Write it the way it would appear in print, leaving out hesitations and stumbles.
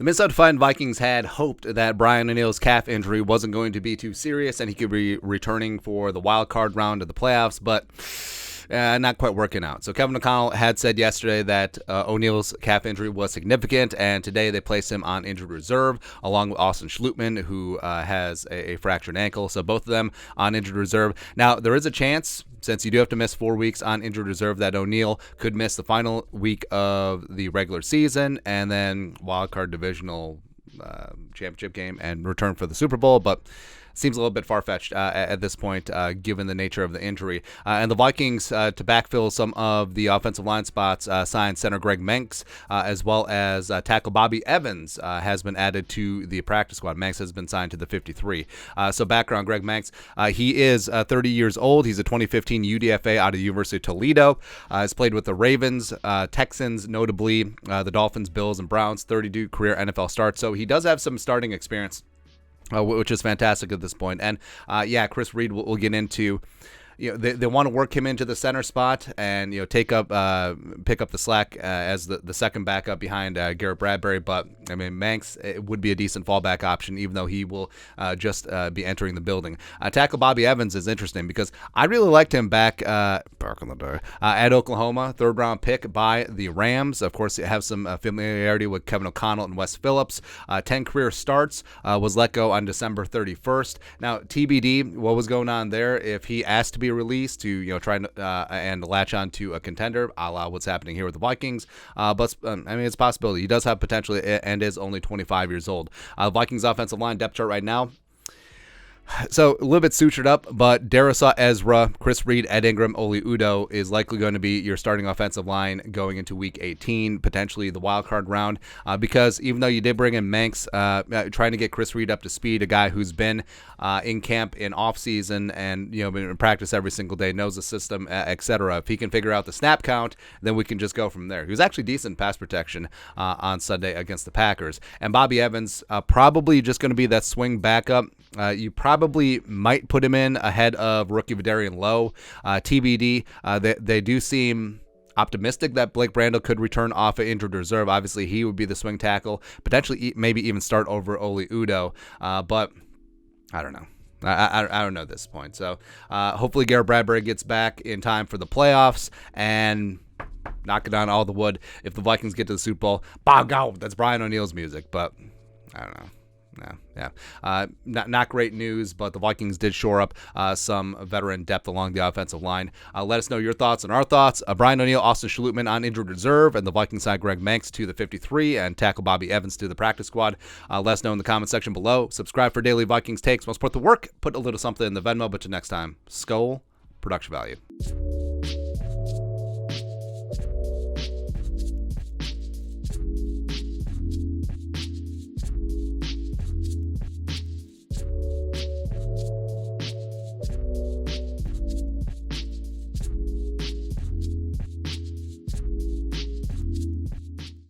Minnesota Vikings had hoped that Brian O'Neill's calf injury wasn't going to be too serious and he could be returning for the wild card round of the playoffs, but not quite working out. So Kevin O'Connell had said yesterday that O'Neill's calf injury was significant, and today they placed him on injured reserve along with Austin Schlottmann, who has a fractured ankle. So both of them on injured reserve. Now, there is a chance, since you do have to miss 4 weeks on injured reserve, that O'Neill could miss the final week of the regular season and then wildcard divisional championship game and return for the Super Bowl, but seems a little bit far-fetched at this point, given the nature of the injury. And the Vikings, to backfill some of the offensive line spots, signed center Greg Mancz, as well as tackle Bobby Evans has been added to the practice squad. Mancz has been signed to the 53. So background, Greg Mancz, he is 30 years old. He's a 2015 UDFA out of the University of Toledo. Has played with the Ravens, Texans, notably the Dolphins, Bills, and Browns, 32 career NFL starts. So he does have some starting experience, which is fantastic at this point. And Chris Reed will get into. They want to work him into the center spot and pick up the slack as the second backup behind Garrett Bradbury. But I mean, Mancz would be a decent fallback option, even though he will just be entering the building. Tackle Bobby Evans is interesting because I really liked him back in the day at Oklahoma, third round pick by the Rams. Of course, you have some familiarity with Kevin O'Connell and Wes Phillips. 10 career starts, was let go on December 31st. Now, TBD, what was going on there? If he asked to be released to try and latch on to a contender, a la what's happening here with the Vikings, but it's a possibility. He does have potential and is only 25 years old. Vikings offensive line depth chart right now, so a little bit sutured up, but Darrisaw Ezra, Chris Reed, Ed Ingram, Oli Udoh is likely going to be your starting offensive line going into Week 18, potentially the wild card round, because even though you did bring in Mancz, trying to get Chris Reed up to speed, a guy who's been in camp in off-season and been in practice every single day, knows the system, etc. If he can figure out the snap count, then we can just go from there. He was actually decent pass protection on Sunday against the Packers. And Bobby Evans, probably just going to be that swing backup. You probably might put him in ahead of rookie Vidarian Lowe. TBD, they do seem optimistic that Blake Brandel could return off of injured reserve. Obviously, he would be the swing tackle, potentially maybe even start over Oli Udoh. But I don't know. I don't know at this point. So hopefully Garrett Bradbury gets back in time for the playoffs and knocking down all the wood. If the Vikings get to the Super Bowl, by God, that's Brian O'Neill's music. But I don't know. Not great news, but the Vikings did shore up some veteran depth along the offensive line. Let us know your thoughts and our thoughts. Brian O'Neill, Austin Schlottmann on injured reserve, and the Vikings side Greg Mancz to the 53, and tackle Bobby Evans to the practice squad. Let us know in the comment section below. Subscribe for daily Vikings takes. We'll support the work. Put a little something in the Venmo, but till next time, Skull Production Value.